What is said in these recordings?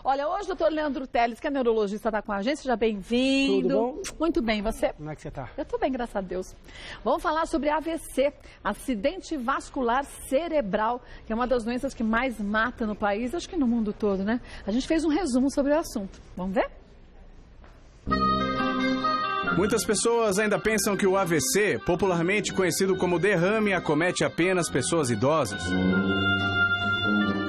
Olha, hoje o doutor Leandro Teles, que é neurologista, está com a gente. Seja bem-vindo. Tudo bom? Muito bem, você? Como é que você está? Eu estou bem, graças a Deus. Vamos falar sobre AVC, acidente vascular cerebral, que é uma das doenças que mais mata no país, acho que no mundo todo, né? A gente fez um resumo sobre o assunto. Vamos ver? Muitas pessoas ainda pensam que o AVC, popularmente conhecido como derrame, acomete apenas pessoas idosas.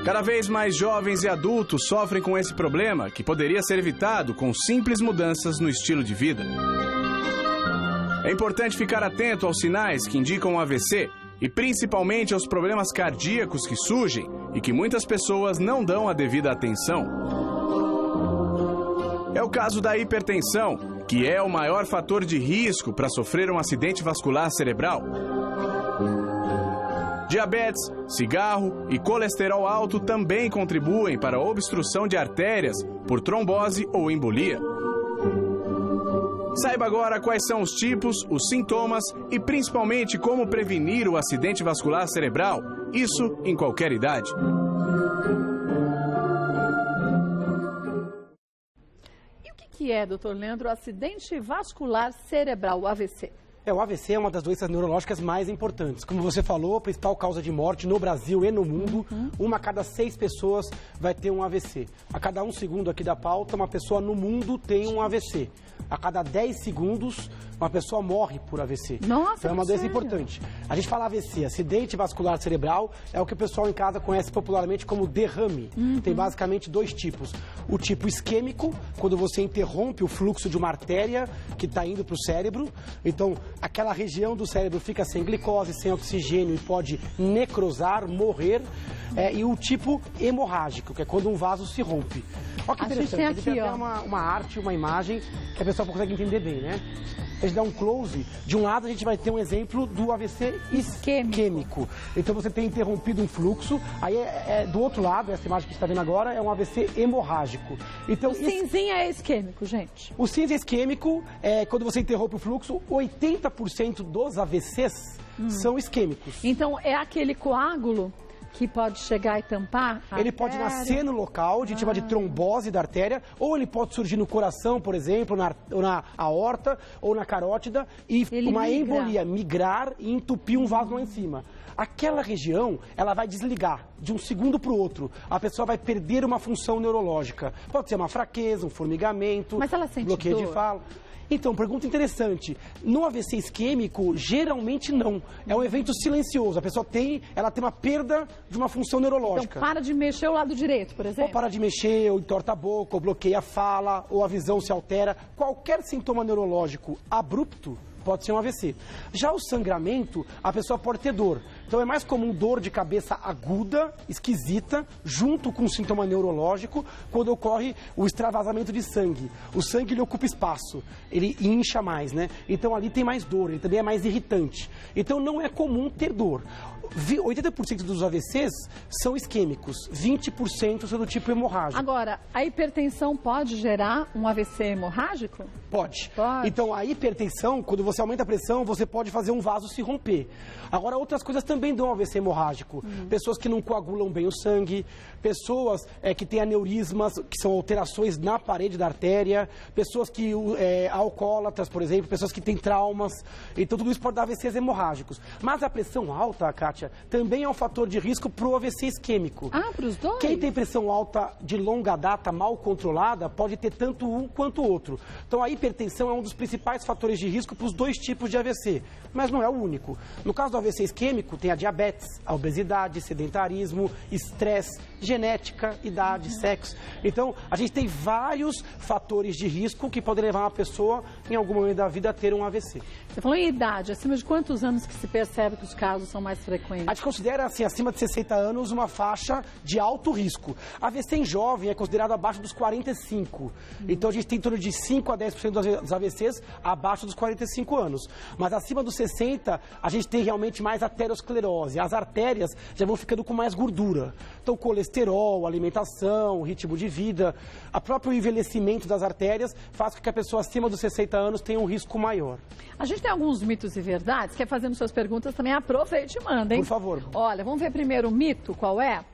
Cada vez mais jovens e adultos sofrem com esse problema, que poderia ser evitado com simples mudanças no estilo de vida. É importante ficar atento aos sinais que indicam o AVC e principalmente aos problemas cardíacos que surgem e que muitas pessoas não dão a devida atenção. É o caso da hipertensão, que é o maior fator de risco para sofrer um acidente vascular cerebral. Diabetes, cigarro e colesterol alto também contribuem para a obstrução de artérias por trombose ou embolia. Saiba agora quais são os tipos, os sintomas e principalmente como prevenir o acidente vascular cerebral, isso em qualquer idade. O que é, doutor Leandro, o acidente vascular cerebral, o AVC? O AVC é uma das doenças neurológicas mais importantes. Como você falou, a principal causa de morte no Brasil e no mundo, uma a cada 6 pessoas vai ter um AVC. A cada 1 segundo aqui da pauta, uma pessoa no mundo tem um AVC. A cada 10 segundos, uma pessoa morre por AVC. Nossa, então é uma doença importante. A gente fala AVC, acidente vascular cerebral, é o que o pessoal em casa conhece popularmente como derrame. Tem basicamente 2 tipos. O tipo isquêmico, quando você interrompe o fluxo de uma artéria que está indo para o cérebro. Então, aquela região do cérebro fica sem glicose, sem oxigênio e pode necrosar, morrer. E o tipo hemorrágico, que é quando um vaso se rompe. Olha que interessante, a gente tem aqui, uma arte, uma imagem que a pessoa consegue entender bem, né? A gente dá um close, de um lado a gente vai ter um exemplo do AVC isquêmico. Então você tem interrompido um fluxo, aí do outro lado, essa imagem que você está vendo agora, é um AVC hemorrágico. Então, o cinzinha é isquêmico, gente. O cinza isquêmico, quando você interrompe o fluxo, 80% dos AVCs são isquêmicos. Então é aquele coágulo que pode chegar e tampar a Ele pode nascer no local, a gente chama de trombose da artéria, ou ele pode surgir no coração, por exemplo, ou na aorta, ou na carótida, e uma embolia, migrar e entupir um vaso lá em cima. Aquela região, ela vai desligar de um segundo para o outro. A pessoa vai perder uma função neurológica. Pode ser uma fraqueza, um formigamento, mas ela sente bloqueio dor? De fala. Então, pergunta interessante. No AVC isquêmico, geralmente não. É um evento silencioso. A pessoa ela tem uma perda de uma função neurológica. Então, para de mexer o lado direito, por exemplo? Ou para de mexer, ou entorta a boca, ou bloqueia a fala, ou a visão se altera. Qualquer sintoma neurológico abrupto pode ser um AVC. Já o sangramento, a pessoa pode ter dor. Então é mais comum dor de cabeça aguda, esquisita, junto com um sintoma neurológico, quando ocorre o extravasamento de sangue. O sangue ele ocupa espaço, ele incha mais, né? Então ali tem mais dor, ele também é mais irritante. Então não é comum ter dor. 80% dos AVCs são isquêmicos, 20% são do tipo hemorrágico. Agora, a hipertensão pode gerar um AVC hemorrágico? Pode. Então, a hipertensão, quando você aumenta a pressão, você pode fazer um vaso se romper. Agora, outras coisas também dão AVC hemorrágico. Pessoas que não coagulam bem o sangue, pessoas que têm aneurismas, que são alterações na parede da artéria, pessoas que alcoólatras, por exemplo, pessoas que têm traumas. Então, tudo isso pode dar AVCs hemorrágicos. Mas a pressão alta, Kátia, também é um fator de risco para o AVC isquêmico. Ah, para os dois? Quem tem pressão alta de longa data, mal controlada, pode ter tanto um quanto o outro. Então, a hipertensão é um dos principais fatores de risco para os 2 tipos de AVC, mas não é o único. No caso do AVC isquêmico, tem a diabetes, a obesidade, sedentarismo, estresse, genética, idade, sexo. Então, a gente tem vários fatores de risco que podem levar uma pessoa, em algum momento da vida, a ter um AVC. Você falou em idade, acima de quantos anos que se percebe que os casos são mais frequentes? A gente considera, assim, acima de 60 anos, uma faixa de alto risco. AVC em jovem é considerado abaixo dos 45. Então, a gente tem em torno de 5 a 10% dos AVCs abaixo dos 45 anos. Mas acima dos 60, a gente tem realmente mais aterosclerose. As artérias já vão ficando com mais gordura. Então, colesterol, alimentação, ritmo de vida, o próprio envelhecimento das artérias faz com que a pessoa acima dos 60 anos tenha um risco maior. A gente tem alguns mitos e verdades. Quer fazendo suas perguntas também? Aproveite e manda, hein? Por favor. Olha, vamos ver primeiro o mito, qual é?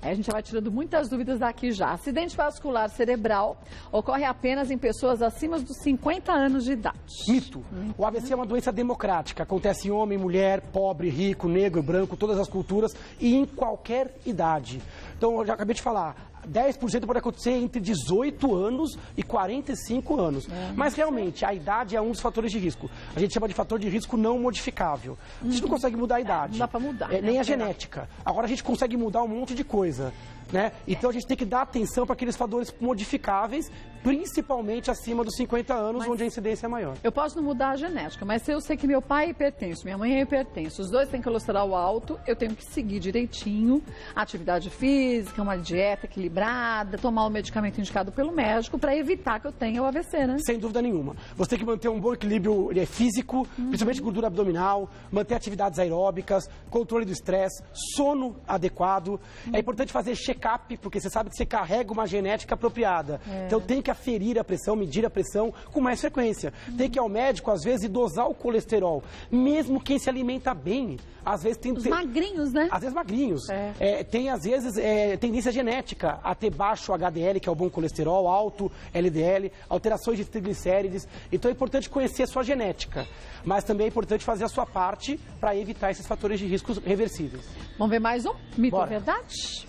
Aí a gente vai tirando muitas dúvidas daqui já. Acidente vascular cerebral ocorre apenas em pessoas acima dos 50 anos de idade. Mito. O AVC é uma doença democrática. Acontece em homem, mulher, pobre, rico, negro, branco, todas as culturas e em qualquer idade. Então, eu já acabei de falar, 10% pode acontecer entre 18 anos e 45 anos. Mas, realmente, a idade é um dos fatores de risco. A gente chama de fator de risco não modificável. A gente não consegue mudar a idade. Não dá pra mudar, né? Nem a genética. Agora, a gente consegue mudar um monte de coisa. Né? Então, a gente tem que dar atenção para aqueles fatores modificáveis, principalmente acima dos 50 anos, onde a incidência é maior. Eu posso não mudar a genética, mas se eu sei que meu pai é hipertenso, minha mãe é hipertenso, os dois têm colesterol alto, eu tenho que seguir direitinho a atividade física, uma dieta equilibrada, tomar o medicamento indicado pelo médico para evitar que eu tenha o AVC, né? Sem dúvida nenhuma. Você tem que manter um bom equilíbrio físico, principalmente gordura abdominal, manter atividades aeróbicas, controle do estresse, sono adequado. É importante fazer check-up, porque você sabe que você carrega uma genética apropriada. Então tem que aferir a pressão, medir a pressão com mais frequência. Tem que ir ao médico, às vezes, e dosar o colesterol. Mesmo quem se alimenta bem, às vezes tem... Os magrinhos, né? Às vezes magrinhos. Tem, às vezes, tendência genética a ter baixo HDL, que é o bom colesterol, alto LDL, alterações de triglicérides. Então é importante conhecer a sua genética. Mas também é importante fazer a sua parte para evitar esses fatores de riscos reversíveis. Vamos ver mais um? Mito ou Bora. verdade?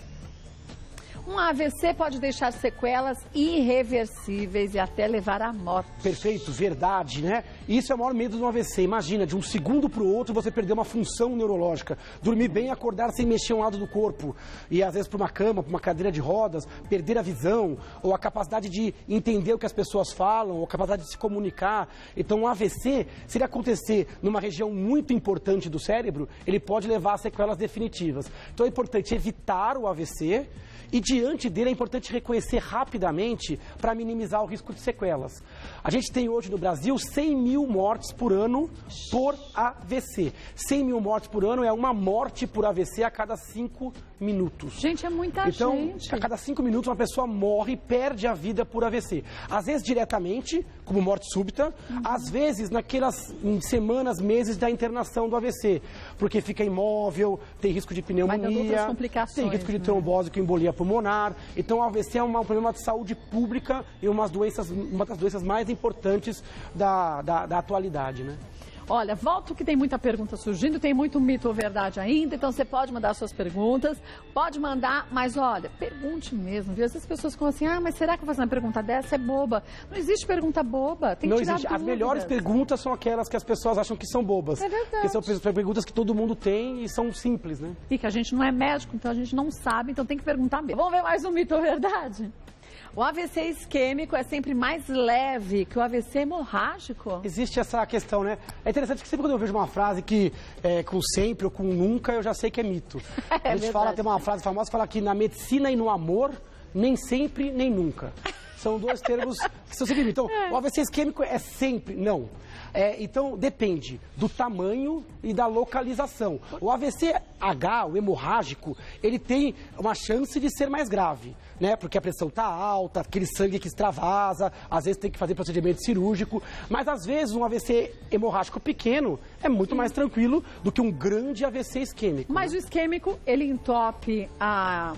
Um AVC pode deixar sequelas irreversíveis e até levar à morte. Perfeito, verdade, né? Isso é o maior medo do AVC. Imagina, de um segundo para o outro você perder uma função neurológica. Dormir bem e acordar sem mexer um lado do corpo. E às vezes para uma cama, para uma cadeira de rodas, perder a visão, ou a capacidade de entender o que as pessoas falam, ou a capacidade de se comunicar. Então, um AVC, se ele acontecer numa região muito importante do cérebro, ele pode levar a sequelas definitivas. Então, é importante evitar o AVC. E diante dele é importante reconhecer rapidamente para minimizar o risco de sequelas. A gente tem hoje no Brasil 100 mil mortes por ano por AVC. 100 mil mortes por ano é uma morte por AVC a cada 5 minutos. Gente, é muita gente. Então, a cada 5 minutos uma pessoa morre e perde a vida por AVC. Às vezes diretamente, como morte súbita, às vezes naquelas semanas, meses da internação do AVC. Porque fica imóvel, tem risco de pneumonia, Vai dando outras complicações, tem risco de trombose com embolia pulmonar. Então, o AVC é um problema de saúde pública e uma das doenças mais importantes da atualidade, né? Olha, volto que tem muita pergunta surgindo, tem muito mito ou verdade ainda, então você pode mandar suas perguntas, pode mandar, mas olha, pergunte mesmo, viu? Às vezes as pessoas ficam assim, mas será que eu vou fazer uma pergunta dessa? É boba. Não existe pergunta boba, tem que tirar dúvidas. As melhores perguntas são aquelas que as pessoas acham que são bobas. É verdade. Porque são perguntas que todo mundo tem e são simples, né? E que a gente não é médico, então a gente não sabe, então tem que perguntar mesmo. Vamos ver mais um mito ou verdade? O AVC isquêmico é sempre mais leve que o AVC hemorrágico? Existe essa questão, né? É interessante que sempre quando eu vejo uma frase que com sempre ou com nunca, eu já sei que é mito. A gente fala, tem uma frase famosa que fala que na medicina e no amor, nem sempre, nem nunca. São dois termos que são sempre. Então, o AVC isquêmico é sempre, não. Então, depende do tamanho e da localização. O AVC-H, o hemorrágico, ele tem uma chance de ser mais grave, né? Porque a pressão está alta, aquele sangue que extravasa, às vezes tem que fazer procedimento cirúrgico, mas às vezes um AVC hemorrágico pequeno é muito mais tranquilo do que um grande AVC isquêmico. Mas o isquêmico, ele entope a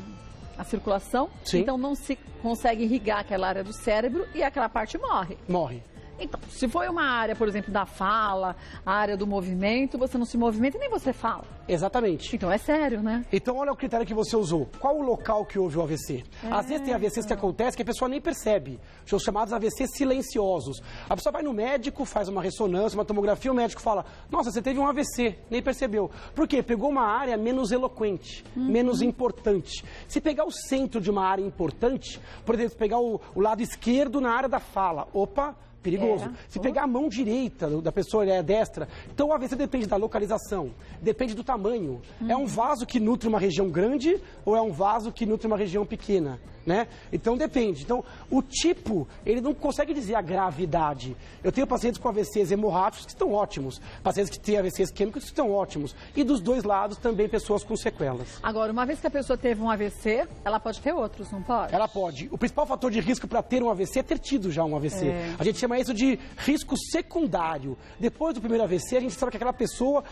circulação, Sim. Então não se consegue irrigar aquela área do cérebro e aquela parte morre. Morre. Então, se for uma área, por exemplo, da fala, a área do movimento, você não se movimenta e nem você fala. Exatamente. Então é sério, né? Então, olha o critério que você usou. Qual o local que houve o AVC? Às vezes tem AVCs que acontecem que a pessoa nem percebe. São os chamados AVCs silenciosos. A pessoa vai no médico, faz uma ressonância, uma tomografia, o médico fala, nossa, você teve um AVC, nem percebeu. Por quê? Pegou uma área menos eloquente, menos importante. Se pegar o centro de uma área importante, por exemplo, pegar o lado esquerdo na área da fala, opa, perigoso. Se pegar a mão direita da pessoa, ele é destra. Então, o AVC depende da localização, depende do tamanho. É um vaso que nutre uma região grande ou é um vaso que nutre uma região pequena, né? Então, depende. Então, o tipo, ele não consegue dizer a gravidade. Eu tenho pacientes com AVCs hemorrágicos que estão ótimos, pacientes que têm AVCs isquêmicos que estão ótimos. E dos dois lados também pessoas com sequelas. Agora, uma vez que a pessoa teve um AVC, ela pode ter outros, não pode? Ela pode. O principal fator de risco para ter um AVC é ter tido já um AVC. A gente chama isso de risco secundário. Depois do primeiro AVC, a gente sabe que aquela pessoa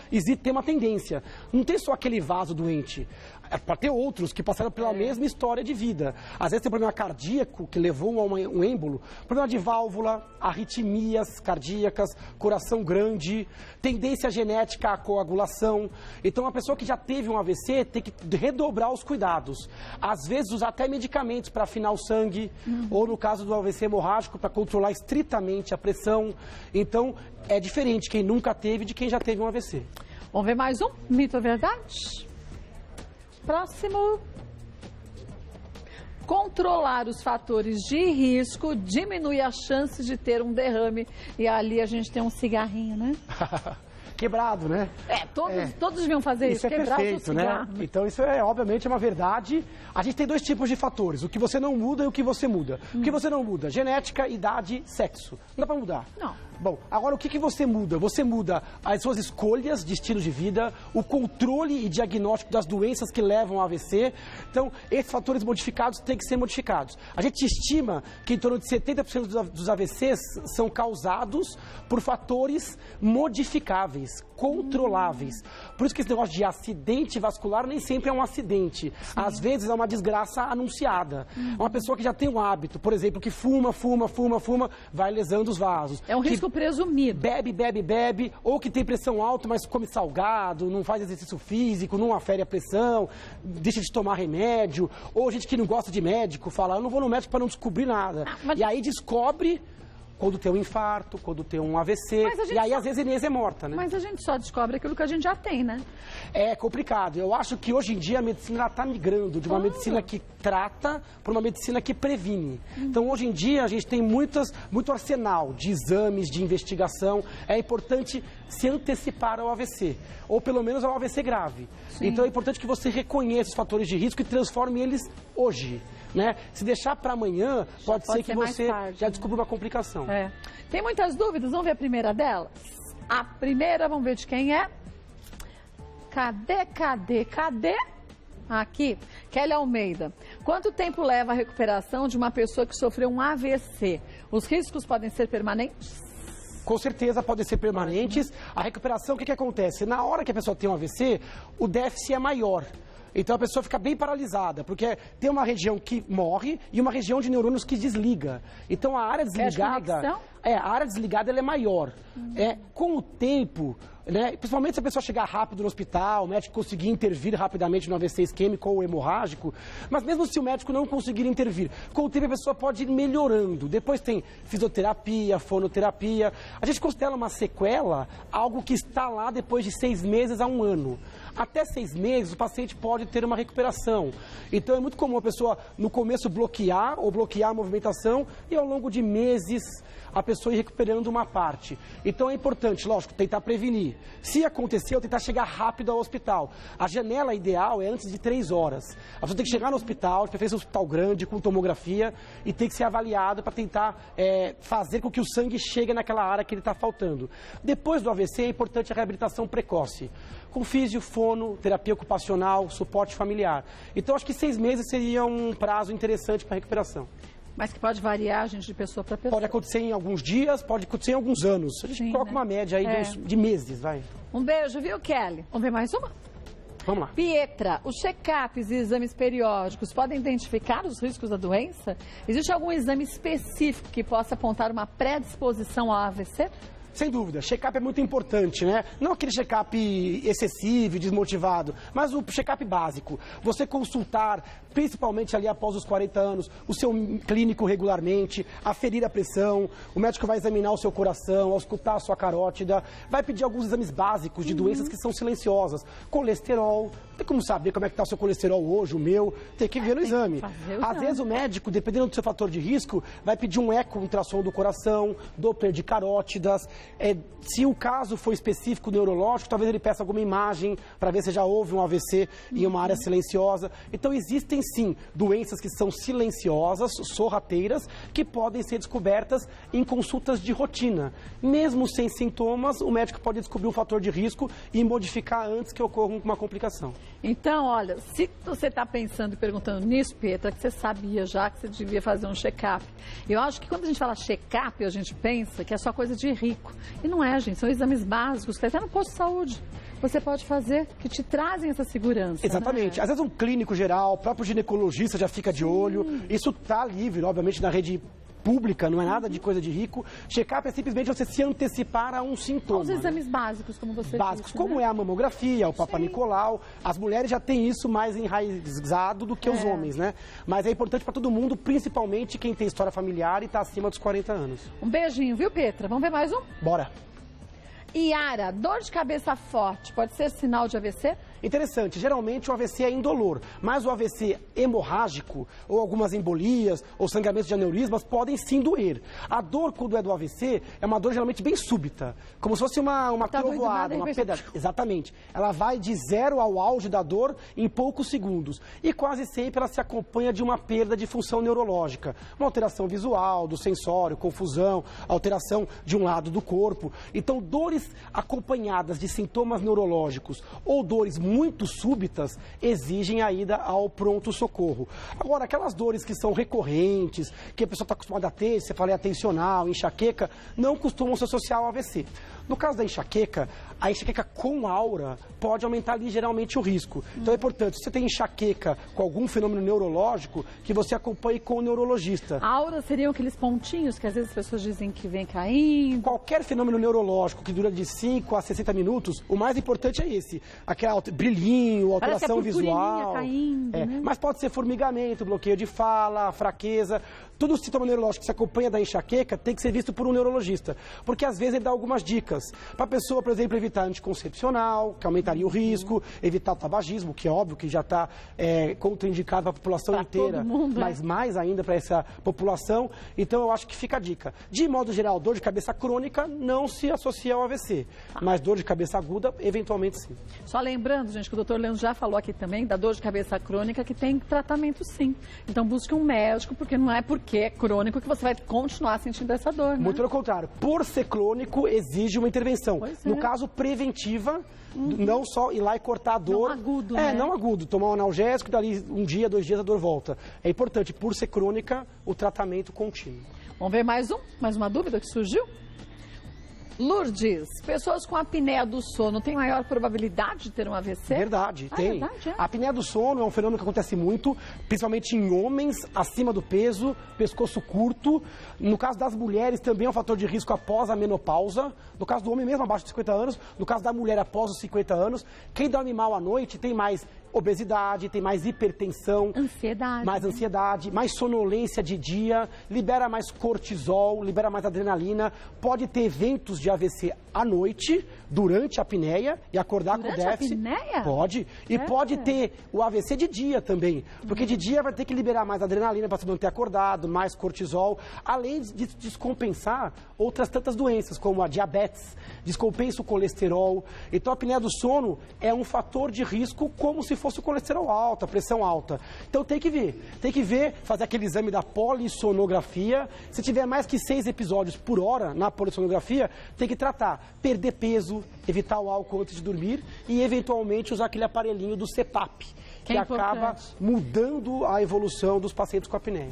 tem uma tendência. Não tem só aquele vaso doente. Pode ter outros que passaram pela mesma história de vida. Às vezes tem problema cardíaco que levou a um êmbolo, problema de válvula, arritmias cardíacas, coração grande, tendência genética à coagulação. Então, uma pessoa que já teve um AVC tem que redobrar os cuidados. Às vezes, usar até medicamentos para afinar o sangue, ou no caso do AVC hemorrágico, para controlar estritamente a pressão. Então, é diferente quem nunca teve de quem já teve um AVC. Vamos ver mais um? Mito ou verdade? Próximo. Controlar os fatores de risco diminui as chances de ter um derrame. E ali a gente tem um cigarrinho, né? Quebrado, né? Todos deviam fazer isso, é quebrar perfeito, o cigarro, né? Então isso é, obviamente, uma verdade. A gente tem dois tipos de fatores, o que você não muda e o que você muda. O que você não muda? Genética, idade, sexo. Não dá pra mudar. Não. Bom, agora o que você muda? Você muda as suas escolhas de estilo de vida, o controle e diagnóstico das doenças que levam ao AVC. Então, esses fatores modificados têm que ser modificados. A gente estima que em torno de 70% dos AVCs são causados por fatores modificáveis, controláveis. Por isso que esse negócio de acidente vascular nem sempre é um acidente. Sim. Às vezes é uma desgraça anunciada. Uma pessoa que já tem um hábito, por exemplo, que fuma, vai lesando os vasos. É um risco presumido. Bebe, ou que tem pressão alta, mas come salgado, não faz exercício físico, não afere a pressão, deixa de tomar remédio, ou gente que não gosta de médico, fala, eu não vou no médico para não descobrir nada. E aí descobre quando tem um infarto, quando tem um AVC, e aí às vezes a Inês é morta, né? Mas a gente só descobre aquilo que a gente já tem, né? É complicado. Eu acho que hoje em dia a medicina está migrando de uma medicina que trata para uma medicina que previne. Então hoje em dia a gente tem muito arsenal de exames, de investigação. É importante se antecipar ao AVC, ou pelo menos ao AVC grave. Sim. Então é importante que você reconheça os fatores de risco e transforme eles hoje. Né? Se deixar para amanhã, pode ser que você já descubra uma complicação. Tem muitas dúvidas, vamos ver a primeira delas? A primeira, vamos ver de quem é. Cadê? Aqui, Kelly Almeida. Quanto tempo leva a recuperação de uma pessoa que sofreu um AVC? Os riscos podem ser permanentes? Com certeza podem ser permanentes. A recuperação, o que acontece? Na hora que a pessoa tem um AVC, o déficit é maior. Então a pessoa fica bem paralisada, porque tem uma região que morre e uma região de neurônios que desliga. Então a área desligada, ela é maior. Com o tempo, né, principalmente se a pessoa chegar rápido no hospital, o médico conseguir intervir rapidamente no AVC isquêmico ou hemorrágico, mas mesmo se o médico não conseguir intervir, com o tempo a pessoa pode ir melhorando. Depois tem fisioterapia, fonoterapia. A gente considera uma sequela algo que está lá depois de 6 meses a 1 ano. Até 6 meses o paciente pode ter uma recuperação. Então é muito comum a pessoa no começo bloquear a movimentação e ao longo de meses a pessoa ir recuperando uma parte. Então é importante, lógico, tentar prevenir. Se aconteceu, tentar chegar rápido ao hospital. A janela ideal é antes de 3 horas. A pessoa tem que chegar no hospital, de preferência um hospital grande, com tomografia, e tem que ser avaliado para tentar fazer com que o sangue chegue naquela área que ele está faltando. Depois do AVC é importante a reabilitação precoce, com físio, fono, terapia ocupacional, suporte familiar. Então acho que 6 meses seria um prazo interessante para a recuperação. Mas que pode variar, gente, de pessoa para pessoa. Pode acontecer em alguns dias, pode acontecer em alguns anos. A gente coloca uma média aí de meses, vai. Um beijo, viu, Kelly? Vamos ver mais uma? Vamos lá. Pietra, os check-ups e exames periódicos podem identificar os riscos da doença? Existe algum exame específico que possa apontar uma predisposição ao AVC? Sem dúvida, check-up é muito importante, né? Não aquele check-up excessivo e desmotivado, mas o check-up básico. Você consultar, principalmente ali após os 40 anos, o seu clínico regularmente, aferir a pressão, o médico vai examinar o seu coração, auscultar a sua carótida, vai pedir alguns exames básicos de doenças que são silenciosas. Colesterol, tem como saber como é que está o seu colesterol hoje, o meu, tem que ver no exame. Às vezes o médico, dependendo do seu fator de risco, vai pedir um eco, ultrassom do coração, Doppler de carótidas. Se o caso for específico neurológico, talvez ele peça alguma imagem para ver se já houve um AVC em uma área silenciosa. Então existem sim doenças que são silenciosas, sorrateiras, que podem ser descobertas em consultas de rotina. Mesmo sem sintomas, o médico pode descobrir um fator de risco e modificar antes que ocorra uma complicação. Então, olha, se você está pensando e perguntando nisso, Pietra, que você sabia já que você devia fazer um check-up. Eu acho que quando a gente fala check-up, a gente pensa que é só coisa de rico. E não é, gente. São exames básicos que até no posto de saúde. você pode fazer que te trazem essa segurança. Exatamente. Né? Às vezes um clínico geral, o próprio ginecologista já fica de olho. Isso tá livre, obviamente, na rede pública, não é nada de coisa de rico. Check-up é simplesmente você se antecipar a um sintoma. Os exames básicos, como você básicos, disse, como né? é a mamografia, o Papa Nicolau. As mulheres já têm isso mais enraizado do que os homens, né? Mas é importante para todo mundo, principalmente quem tem história familiar e está acima dos 40 anos. Um beijinho, viu, Petra? Vamos ver mais um? Bora! Yara, dor de cabeça forte pode ser sinal de AVC? Interessante, geralmente o AVC é indolor, mas o AVC hemorrágico, ou algumas embolias, ou sangramentos de aneurismas podem sim doer. A dor, quando é do AVC, é uma dor geralmente bem súbita, como se fosse uma trovoada, uma pedra. Exatamente. Ela vai de 0 ao auge da dor em poucos segundos. E quase sempre ela se acompanha de uma perda de função neurológica, uma alteração visual, do sensório, confusão, alteração de um lado do corpo. Então, dores acompanhadas de sintomas neurológicos ou dores muito súbitas exigem a ida ao pronto-socorro. Agora, aquelas dores que são recorrentes, que a pessoa está acostumada a ter, cefaleia tensional, enxaqueca, não costumam se associar ao AVC. No caso da enxaqueca, a enxaqueca com aura pode aumentar ligeiramente o risco. Então é importante, se você tem enxaqueca com algum fenômeno neurológico, que você acompanhe com o neurologista. A aura seriam aqueles pontinhos que às vezes as pessoas dizem que vem caindo. Qualquer fenômeno neurológico que dura de 5 a 60 minutos, o mais importante é esse. Aquela brilhinho, alteração visual. Caindo, né? Mas pode ser formigamento, bloqueio de fala, fraqueza. Todo sintoma neurológico que se acompanha da enxaqueca tem que ser visto por um neurologista. Porque às vezes ele dá algumas dicas. Para a pessoa, por exemplo, evitar anticoncepcional, que aumentaria o risco, evitar o tabagismo, que é óbvio que já está contraindicado para a população pra inteira, todo mundo, mas mais ainda para essa população. Então eu acho que fica a dica. De modo geral, dor de cabeça crônica não se associa ao AVC, mas dor de cabeça aguda, eventualmente sim. Só lembrando, gente, que o doutor Leandro já falou aqui também da dor de cabeça crônica que tem tratamento sim. Então busque um médico, porque não é porque é crônico que você vai continuar sentindo essa dor, né? Muito pelo contrário. Por ser crônico, exige uma intervenção. No caso, preventiva, não só ir lá e cortar a dor. Não agudo, né? Não agudo. Tomar um analgésico, dali 1 dia, 2 dias a dor volta. É importante, por ser crônica, o tratamento contínuo. Vamos ver mais uma dúvida que surgiu? Lourdes, pessoas com apneia do sono têm maior probabilidade de ter um AVC? Verdade, tem. Verdade, é? A apneia do sono é um fenômeno que acontece muito, principalmente em homens acima do peso, pescoço curto. No caso das mulheres, também é um fator de risco após a menopausa. No caso do homem mesmo, abaixo de 50 anos. No caso da mulher, após os 50 anos. Quem dorme mal à noite tem mais obesidade, tem mais hipertensão, ansiedade, mais sonolência de dia, libera mais cortisol, libera mais adrenalina, pode ter eventos de AVC à noite, durante a apneia, e acordar com déficit. Durante a apneia? Pode. E pode ter o AVC de dia também, porque de dia vai ter que liberar mais adrenalina para se manter acordado, mais cortisol, além de descompensar outras tantas doenças, como a diabetes, descompensa o colesterol. Então a apneia do sono é um fator de risco como se fosse o colesterol alto, a pressão alta. Então tem que ver, fazer aquele exame da polissonografia. Se tiver mais que 6 episódios por hora na polissonografia, tem que tratar, perder peso, evitar o álcool antes de dormir e eventualmente usar aquele aparelhinho do CPAP, que acaba mudando a evolução dos pacientes com apneia.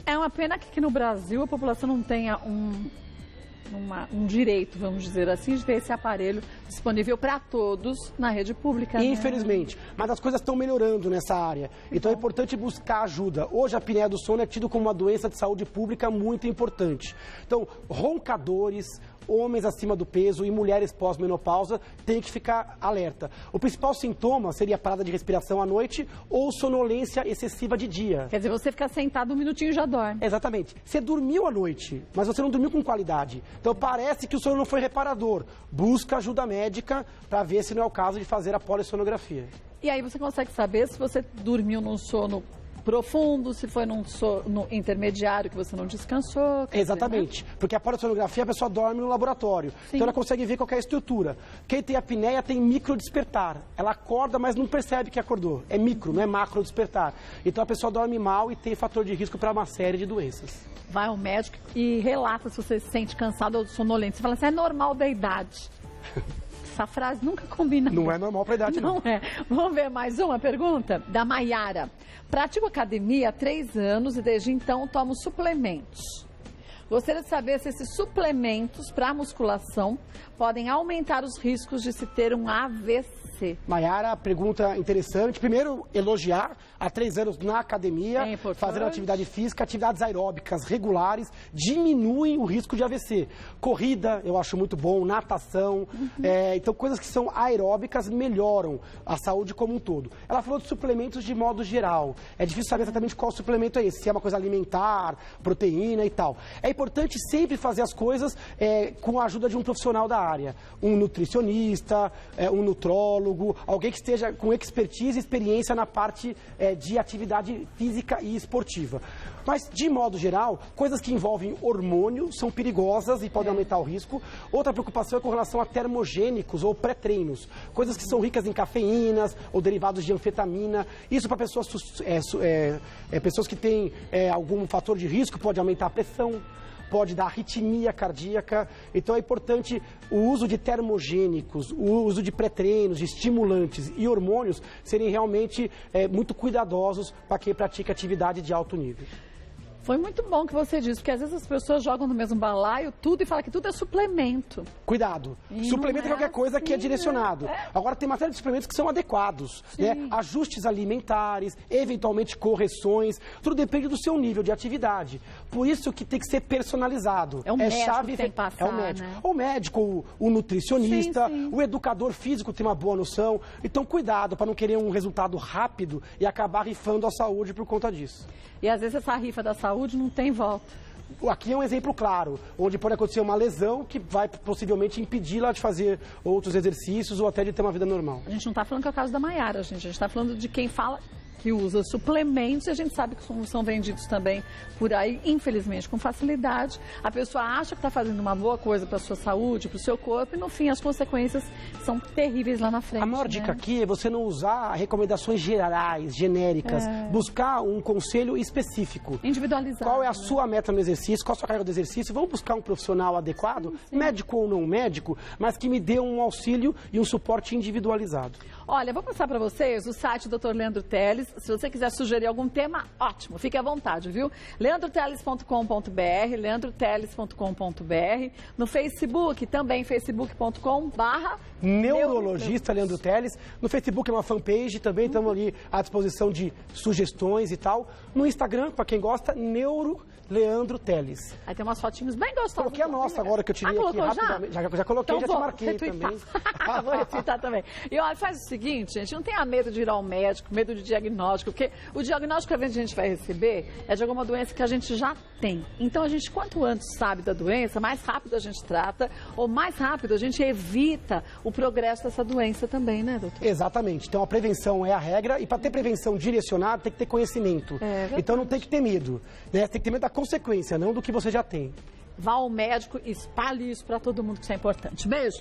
É uma pena que aqui no Brasil a população não tenha um direito, vamos dizer assim, de ter esse aparelho disponível para todos na rede pública. Infelizmente, mas as coisas estão melhorando nessa área. Então é importante buscar ajuda. Hoje a apneia do sono é tido como uma doença de saúde pública muito importante. Então, roncadores, homens acima do peso e mulheres pós-menopausa têm que ficar alerta. O principal sintoma seria parada de respiração à noite ou sonolência excessiva de dia. Quer dizer, você ficar sentado 1 minutinho e já dorme. Exatamente. Você dormiu à noite, mas você não dormiu com qualidade. Então parece que o sono não foi reparador. Busca ajuda médica para ver se não é o caso de fazer a polissonografia. E aí você consegue saber se você dormiu num sono profundo, se foi num sono intermediário que você não descansou. Exatamente, porque a polissonografia a pessoa dorme no laboratório, Sim. Então ela consegue ver qual é a estrutura. Quem tem apneia tem micro despertar, ela acorda, mas não percebe que acordou, é micro, não é macro despertar. Então a pessoa dorme mal e tem fator de risco para uma série de doenças. Vai ao médico e relata se você se sente cansado ou sonolento. Você fala assim, é normal da idade. Essa frase nunca combina. Não é normal para a idade, não. Não é. Vamos ver mais uma pergunta? Da Maiara. Pratico academia há 3 anos e desde então tomo suplementos. Gostaria de saber se esses suplementos para musculação podem aumentar os riscos de se ter um AVC. Maiara, pergunta interessante. Primeiro, elogiar. Há 3 anos na academia, fazendo atividade física, atividades aeróbicas regulares, diminuem o risco de AVC. Corrida, eu acho muito bom, natação. Então, coisas que são aeróbicas melhoram a saúde como um todo. Ela falou de suplementos de modo geral. É difícil saber exatamente qual suplemento é esse, se é uma coisa alimentar, proteína e tal. É importante sempre fazer as coisas com a ajuda de um profissional da área. Um nutricionista, um nutrólogo, alguém que esteja com expertise e experiência na parte de atividade física e esportiva. Mas, de modo geral, coisas que envolvem hormônio são perigosas e podem aumentar o risco. Outra preocupação é com relação a termogênicos ou pré-treinos. Coisas que são ricas em cafeínas ou derivados de anfetamina. Isso para pessoas, pessoas que têm algum fator de risco, pode aumentar a pressão, pode dar arritmia cardíaca. Então é importante o uso de termogênicos, o uso de pré-treinos, de estimulantes e hormônios serem realmente muito cuidadosos para quem pratica atividade de alto nível. Foi muito bom que você disse, porque às vezes as pessoas jogam no mesmo balaio tudo e falam que tudo é suplemento. Cuidado. Suplemento é qualquer coisa que é direcionado. Agora tem uma série de suplementos que são adequados, né? Ajustes alimentares, eventualmente correções, tudo depende do seu nível de atividade. Por isso que tem que ser personalizado. É o médico que tem que passar, é o médico. Né? O médico, o nutricionista, o educador físico tem uma boa noção. Então cuidado para não querer um resultado rápido e acabar rifando a saúde por conta disso. E às vezes essa rifa da saúde não tem volta. Aqui é um exemplo claro, onde pode acontecer uma lesão que vai possivelmente impedi-la de fazer outros exercícios ou até de ter uma vida normal. A gente não está falando que é o caso da Maiara, gente. A gente está falando de quem fala que usa suplementos e a gente sabe que são vendidos também por aí, infelizmente, com facilidade. A pessoa acha que está fazendo uma boa coisa para a sua saúde, para o seu corpo e, no fim, as consequências são terríveis lá na frente. A maior dica aqui é você não usar recomendações gerais, genéricas, buscar um conselho específico. Individualizado. Qual é a sua meta no exercício, qual a sua carga do exercício? Vamos buscar um profissional adequado, médico ou não médico, mas que me dê um auxílio e um suporte individualizado. Olha, vou passar para vocês o site do Dr. Leandro Teles. Se você quiser sugerir algum tema, ótimo, fique à vontade, viu? leandroteles.com.br, leandroteles.com.br. No Facebook, também facebook.com/neurologista Leandro Teles. No Facebook é uma fanpage, também estamos ali à disposição de sugestões e tal. No Instagram, para quem gosta, Leandro Teles. Aí tem umas fotinhos bem gostosas. Coloquei a nossa agora que eu tirei aqui rapidamente. Já coloquei, então, já te marquei também. Vou retweetar também. E olha, faz o seguinte, gente, não tenha medo de ir ao médico, medo de diagnóstico, porque o diagnóstico que a gente vai receber é de alguma doença que a gente já tem. Então, a gente, quanto antes sabe da doença, mais rápido a gente trata, ou mais rápido a gente evita o progresso dessa doença também, né, doutor? Exatamente. Então, a prevenção é a regra, e para ter prevenção direcionada, tem que ter conhecimento. Então, não tem que ter medo, né? Tem que ter medo da consequência, não do que você já tem. Vá ao médico e espalhe isso para todo mundo, que isso é importante. Beijo!